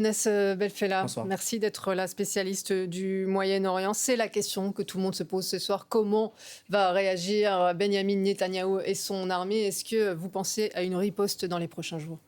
Inès Belfella, Bonsoir. merci d'être la spécialiste du Moyen-Orient. C'est la question que tout le monde se pose ce soir. Comment va réagir Benyamin Netanyahou et son armée? Est-ce que vous pensez à une riposte dans les prochains jours?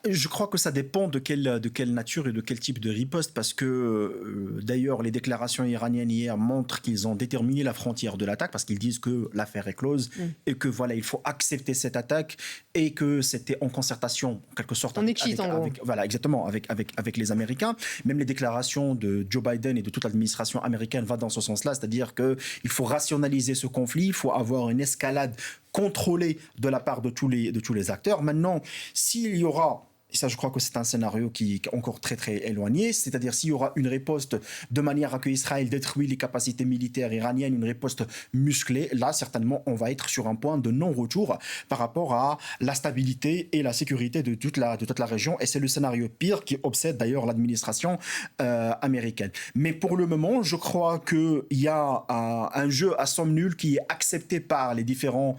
Je crois que ça dépend de quelle nature et de quel type de riposte, parce que d'ailleurs les déclarations iraniennes hier montrent qu'ils ont déterminé la frontière de l'attaque, parce qu'ils disent que l'affaire est close et que voilà, il faut accepter cette attaque et que c'était en concertation en quelque sorte On est quitte en gros. voilà, exactement, avec les Américains. Même les déclarations de Joe Biden et de toute l'administration américaine vont dans ce sens-là, c'est-à-dire qu'il faut rationaliser ce conflit, il faut avoir une escalade contrôlée de la part de tous les acteurs. Maintenant, s'il y aura, et ça je crois que c'est un scénario qui est encore très très éloigné, c'est-à-dire s'il y aura une riposte de manière à que Israël détruit les capacités militaires iraniennes, une riposte musclée, là certainement on va être sur un point de non-retour par rapport à la stabilité et la sécurité de toute la région, et c'est le scénario pire qui obsède d'ailleurs l'administration américaine. Mais pour le moment, je crois qu'il y a un jeu à somme nulle qui est accepté par les différents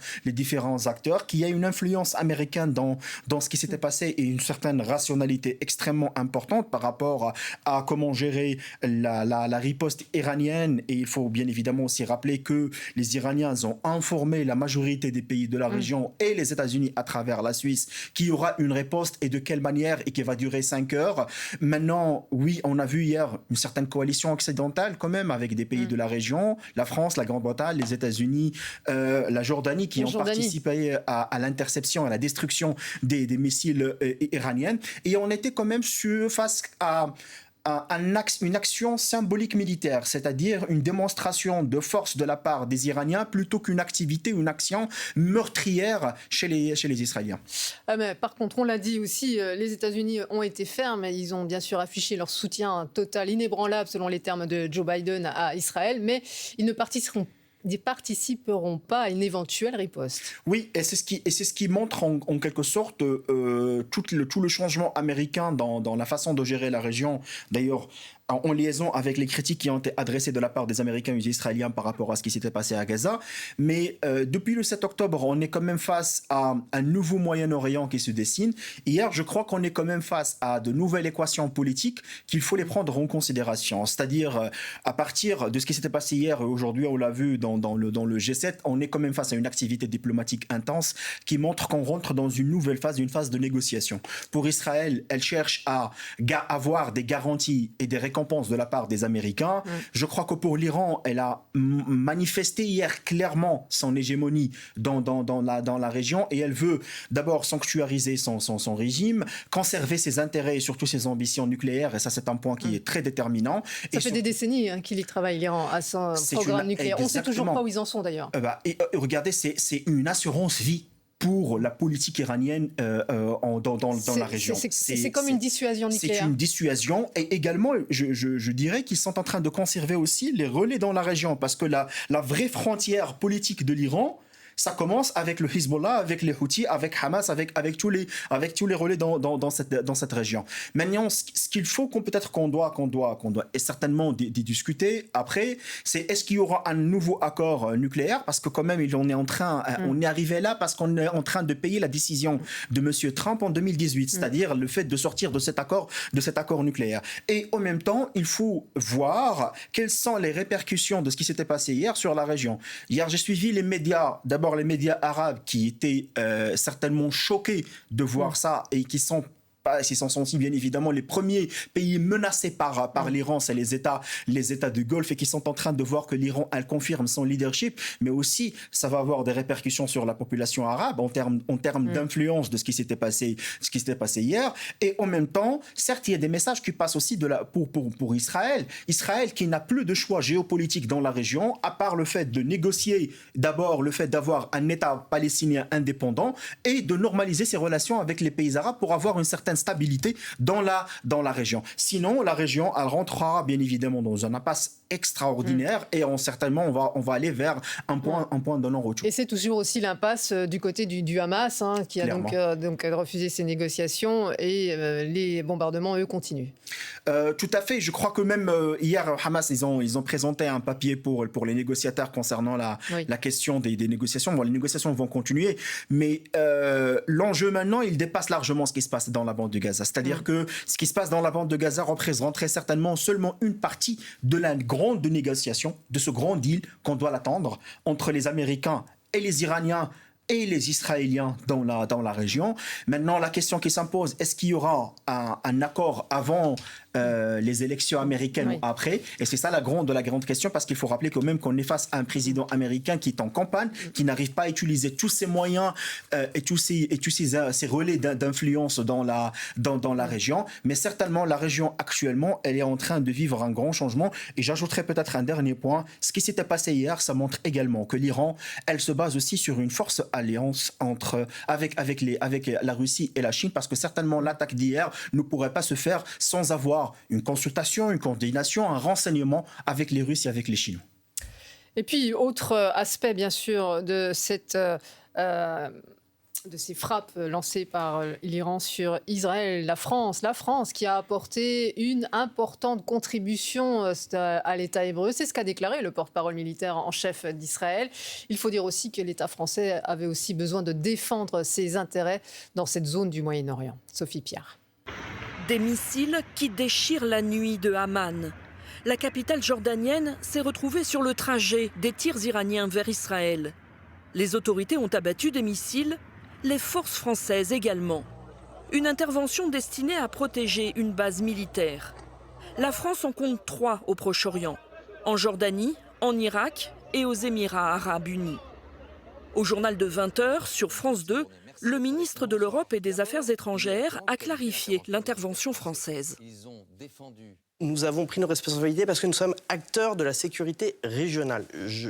acteurs, qu'il y a une influence américaine dans ce qui s'était passé et une certaine rationalité extrêmement importante par rapport à comment gérer la riposte iranienne. Et il faut bien évidemment aussi rappeler que les Iraniens ont informé la majorité des pays de la région et les États-Unis à travers la Suisse qu'il y aura une riposte et de quelle manière, et qui va durer 5 heures. Maintenant, oui, on a vu hier une certaine coalition occidentale quand même avec des pays de la région, la France, la Grande-Bretagne, les États-Unis, la Jordanie, qui ont participé à l'interception, à la destruction des missiles iraniens. Et on était quand même face à une action symbolique militaire, c'est-à-dire une démonstration de force de la part des Iraniens plutôt qu'une activité, une action meurtrière chez les Israéliens. Mais par contre, on l'a dit aussi, les États-Unis ont été fermes. Ils ont bien sûr affiché leur soutien total, inébranlable, selon les termes de Joe Biden, à Israël, mais ils ne participeront pas à une éventuelle riposte. Oui, et c'est ce qui montre en quelque sorte tout le changement américain dans la façon de gérer la région. D'ailleurs, en liaison avec les critiques qui ont été adressées de la part des Américains et des Israéliens par rapport à ce qui s'était passé à Gaza. Mais depuis le 7 octobre, on est quand même face à un nouveau Moyen-Orient qui se dessine. Hier, je crois qu'on est quand même face à de nouvelles équations politiques qu'il faut les prendre en considération. C'est-à-dire, à partir de ce qui s'était passé hier et aujourd'hui, on l'a vu dans le G7, on est quand même face à une activité diplomatique intense qui montre qu'on rentre dans une nouvelle phase, une phase de négociation. Pour Israël, elle cherche à avoir des garanties et des récompenses de la part des Américains. Je crois que pour l'Iran, elle a manifesté hier clairement son hégémonie dans la région, et elle veut d'abord sanctuariser son régime, conserver ses intérêts et surtout ses ambitions nucléaires, et ça c'est un point qui est très déterminant. Ça fait des décennies qu'il y travaille, l'Iran, à son programme nucléaire. On ne sait toujours pas où ils en sont d'ailleurs. Regardez, c'est une assurance vie pour la politique iranienne dans la région. C'est comme une dissuasion nucléaire. C'est une dissuasion, et également, je dirais qu'ils sont en train de conserver aussi les relais dans la région, parce que la vraie frontière politique de l'Iran, ça commence avec le Hezbollah, avec les Houthis, avec Hamas, avec tous les relais dans cette région. Maintenant, ce qu'il faut qu'on doit et certainement discuter après, c'est est-ce qu'il y aura un nouveau accord nucléaire, parce que quand même on est arrivé là parce qu'on est en train de payer la décision de Monsieur Trump en 2018, c'est-à-dire le fait de sortir de cet accord nucléaire. Et en même temps, il faut voir quelles sont les répercussions de ce qui s'était passé hier sur la région. Hier, j'ai suivi les médias, d'abord les médias arabes, qui étaient certainement choqués de voir ça, et qui sont sensibles, bien évidemment. Les premiers pays menacés par l'Iran, c'est les États du Golfe, et qui sont en train de voir que l'Iran, elle confirme son leadership, mais aussi ça va avoir des répercussions sur la population arabe en termes d'influence de ce qui s'était passé hier. Et en même temps, certes, il y a des messages qui passent aussi pour Israël qui n'a plus de choix géopolitique dans la région, à part le fait de négocier d'abord le fait d'avoir un État palestinien indépendant et de normaliser ses relations avec les pays arabes pour avoir une certaine stabilité dans la région. Sinon, la région, elle rentrera bien évidemment dans un impasse extraordinaire, et certainement on va aller vers un point de non-retour. Et c'est toujours aussi l'impasse du côté du Hamas, qui a donc refusé ces négociations, et les bombardements, eux, continuent. Tout à fait. Je crois que même hier, Hamas, ils ont présenté un papier pour les négociateurs concernant la question des négociations. Bon, les négociations vont continuer, mais l'enjeu maintenant, il dépasse largement ce qui se passe dans la bande de Gaza. C'est-à-dire que ce qui se passe dans la bande de Gaza représente très certainement seulement une partie de la grande négociation, de ce grand deal qu'on doit l'attendre entre les Américains et les Iraniens et les Israéliens dans la région. Maintenant, la question qui s'impose, est-ce qu'il y aura un accord avant les élections américaines ou après? Et c'est ça la grande question, parce qu'il faut rappeler quand même qu'on est face à un président américain qui est en campagne, qui n'arrive pas à utiliser tous ses moyens et tous ses relais d'influence dans la région. Mais certainement, la région actuellement, elle est en train de vivre un grand changement. Et j'ajouterai peut-être un dernier point. Ce qui s'était passé hier, ça montre également que l'Iran, elle se base aussi sur une force alliance avec la Russie et la Chine, parce que certainement l'attaque d'hier ne pourrait pas se faire sans avoir une consultation, une coordination, un renseignement avec les Russes et avec les Chinois. Et puis, autre aspect, bien sûr, de ces frappes lancées par l'Iran sur Israël, la France qui a apporté une importante contribution à l'État hébreu. C'est ce qu'a déclaré le porte-parole militaire en chef d'Israël. Il faut dire aussi que l'État français avait aussi besoin de défendre ses intérêts dans cette zone du Moyen-Orient. Sophie Pierre. Des missiles qui déchirent la nuit de Amman. La capitale jordanienne s'est retrouvée sur le trajet des tirs iraniens vers Israël. Les autorités ont abattu des missiles, les forces françaises également. Une intervention destinée à protéger une base militaire. La France en compte 3 au Proche-Orient, en Jordanie, en Irak et aux Émirats arabes unis. Au journal de 20h sur France 2, le ministre de l'Europe et des Affaires étrangères a clarifié l'intervention française. Nous avons pris nos responsabilités parce que nous sommes acteurs de la sécurité régionale.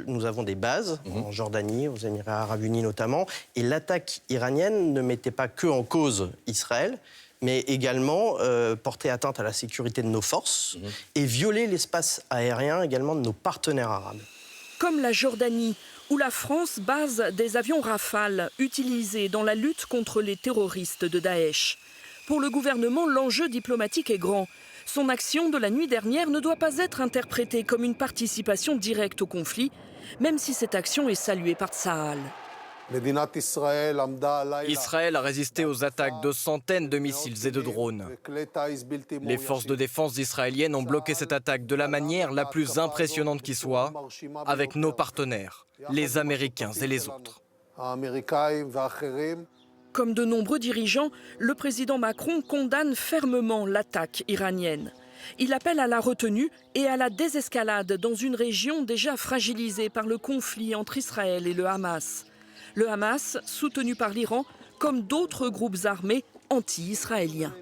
Nous avons des bases en Jordanie, aux Émirats arabes unis notamment, et l'attaque iranienne ne mettait pas que en cause Israël, mais également porter atteinte à la sécurité de nos forces et violer l'espace aérien également de nos partenaires arabes. Comme la Jordanie, où la France base des avions Rafale utilisés dans la lutte contre les terroristes de Daesh. Pour le gouvernement, l'enjeu diplomatique est grand. Son action de la nuit dernière ne doit pas être interprétée comme une participation directe au conflit, même si cette action est saluée par Tsahal. Israël a résisté aux attaques de centaines de missiles et de drones. Les forces de défense israéliennes ont bloqué cette attaque de la manière la plus impressionnante qui soit, avec nos partenaires, les Américains et les autres. Comme de nombreux dirigeants, le président Macron condamne fermement l'attaque iranienne. Il appelle à la retenue et à la désescalade dans une région déjà fragilisée par le conflit entre Israël et le Hamas. Le Hamas, soutenu par l'Iran, comme d'autres groupes armés anti-israéliens.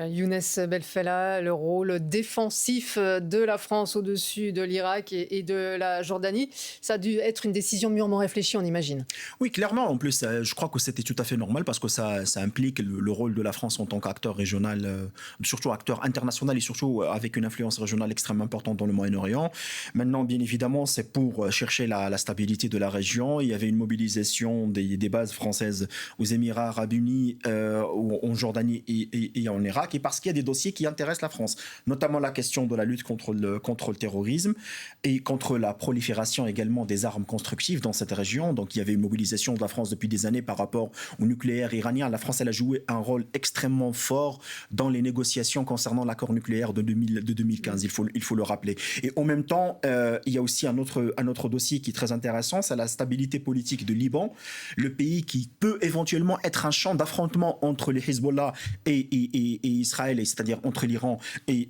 Younes Belfella, le rôle défensif de la France au-dessus de l'Irak et de la Jordanie, ça a dû être une décision mûrement réfléchie, on imagine. Oui, clairement. En plus, je crois que c'était tout à fait normal parce que ça implique le rôle de la France en tant qu'acteur régional, surtout acteur international et surtout avec une influence régionale extrêmement importante dans le Moyen-Orient. Maintenant, bien évidemment, c'est pour chercher la stabilité de la région. Il y avait une mobilisation des bases françaises aux Émirats arabes unis, en Jordanie et en Irak. Et parce qu'il y a des dossiers qui intéressent la France, notamment la question de la lutte contre le terrorisme et contre la prolifération également des armes constructives dans cette région. Donc il y avait une mobilisation de la France depuis des années par rapport au nucléaire iranien. La France, elle a joué un rôle extrêmement fort dans les négociations concernant l'accord nucléaire de 2015, il faut le rappeler. Et en même temps, il y a aussi un autre dossier qui est très intéressant, c'est la stabilité politique de Liban, le pays qui peut éventuellement être un champ d'affrontement entre les Hezbollah et Israël, c'est-à-dire entre l'Iran et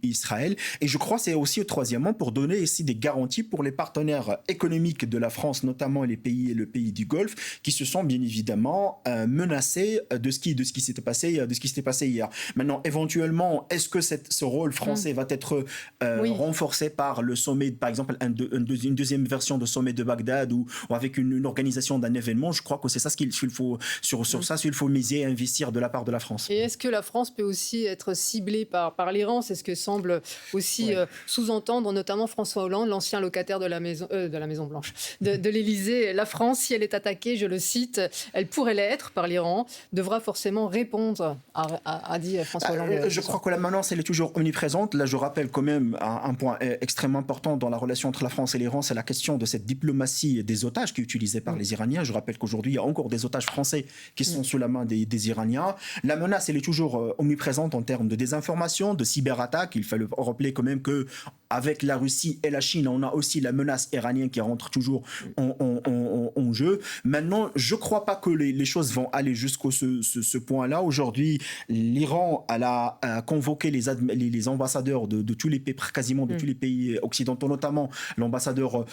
Israël. Et je crois que c'est aussi, troisièmement, pour donner ici des garanties pour les partenaires économiques de la France, notamment le pays du Golfe, qui se sont bien évidemment menacés de ce qui s'était passé hier. Maintenant, éventuellement, est-ce que ce rôle français va être renforcé par le sommet, par exemple, une deuxième version de sommet de Bagdad ou avec une organisation d'un événement? Je crois que c'est ça ce qu'il faut, sur ça, il faut miser et investir de la part de la France. Et est-ce que la France France peut aussi être ciblée par l'Iran. C'est ce que semble aussi sous-entendre notamment François Hollande, l'ancien locataire de la Maison Blanche, de l'Élysée. La France, si elle est attaquée, je le cite, elle pourrait l'être par l'Iran, devra forcément répondre, a dit François Hollande. Je crois que la menace, elle est toujours omniprésente. Là, je rappelle quand même un point extrêmement important dans la relation entre la France et l'Iran, c'est la question de cette diplomatie des otages qui est utilisée par les Iraniens. Je rappelle qu'aujourd'hui, il y a encore des otages français qui sont sous la main des Iraniens. La menace, elle est toujours omniprésente en termes de désinformation, de cyberattaque. Il fallait rappeler quand même que avec la Russie et la Chine, on a aussi la menace iranienne qui rentre toujours en jeu. Maintenant, je ne crois pas que les choses vont aller jusqu'à ce point-là. Aujourd'hui, l'Iran a convoqué les ambassadeurs de tous les pays, quasiment de tous les pays occidentaux, notamment l'ambassadeur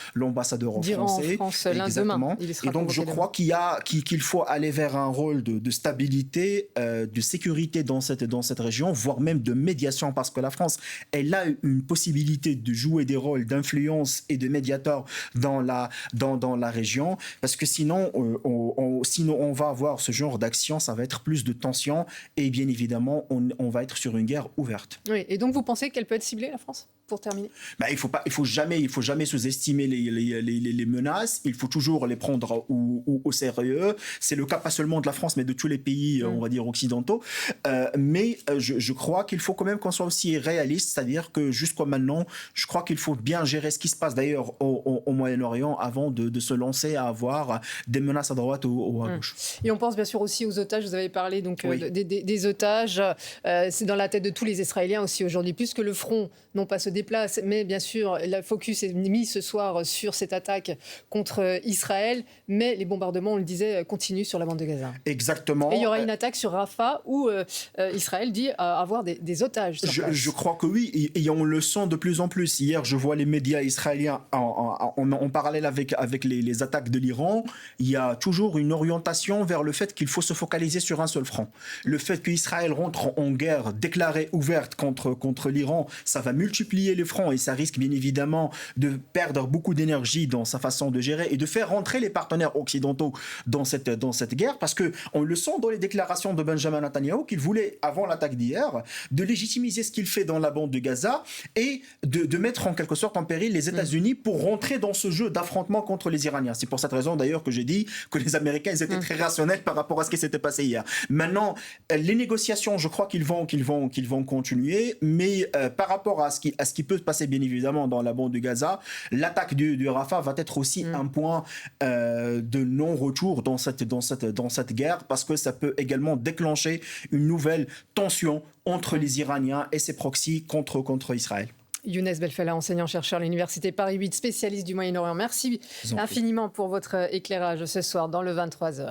français. En France, exactement. Et donc, je crois qu'il faut aller vers un rôle de stabilité, de sécurité dans cette région, voire même de médiation, parce que la France, elle a une possibilité de jouer des rôles d'influence et de médiateur dans la région, parce que sinon on va avoir ce genre d'action, ça va être plus de tension et bien évidemment on va être sur une guerre ouverte. Oui, et donc vous pensez qu'elle peut être ciblée, la France ? Pour terminer. Il faut jamais sous-estimer les menaces. Il faut toujours les prendre au sérieux. C'est le cas pas seulement de la France, mais de tous les pays, on va dire occidentaux. Mais je crois qu'il faut quand même qu'on soit aussi réaliste, c'est-à-dire que jusqu'à maintenant, je crois qu'il faut bien gérer ce qui se passe d'ailleurs au Moyen-Orient avant de se lancer à avoir des menaces à droite ou à gauche. Et on pense bien sûr aussi aux otages. Vous avez parlé donc des otages. C'est dans la tête de tous les Israéliens aussi aujourd'hui, puisque le front non pas se déplace, mais bien sûr, le focus est mis ce soir sur cette attaque contre Israël, mais les bombardements, on le disait, continuent sur la bande de Gaza. Exactement. Et il y aura une attaque sur Rafah où Israël dit avoir des otages sur place. Je crois que oui, et on le sent de plus en plus. Hier, je vois les médias israéliens en parallèle avec les attaques de l'Iran. Il y a toujours une orientation vers le fait qu'il faut se focaliser sur un seul front. Le fait qu'Israël rentre en guerre déclarée ouverte contre l'Iran, ça va multiplier les fronts et ça risque bien évidemment de perdre beaucoup d'énergie dans sa façon de gérer et de faire rentrer les partenaires occidentaux dans cette guerre, parce qu'on le sent dans les déclarations de Benjamin Netanyahu qu'il voulait, avant l'attaque d'hier, de légitimiser ce qu'il fait dans la bande de Gaza et de mettre en quelque sorte en péril les États-Unis pour rentrer dans ce jeu d'affrontement contre les Iraniens. C'est pour cette raison d'ailleurs que j'ai dit que les Américains ils étaient très rationnels par rapport à ce qui s'était passé hier. Maintenant, les négociations, je crois qu'ils vont continuer, mais par rapport à ce qui peut se passer bien évidemment dans la bande de Gaza, l'attaque du Rafah va être aussi un point de non-retour dans cette guerre, parce que ça peut également déclencher une nouvelle tension entre les Iraniens et ses proxys contre Israël. Younes Belfella, enseignant-chercheur à l'Université Paris 8, spécialiste du Moyen-Orient. Merci infiniment pour votre éclairage ce soir dans le 23h.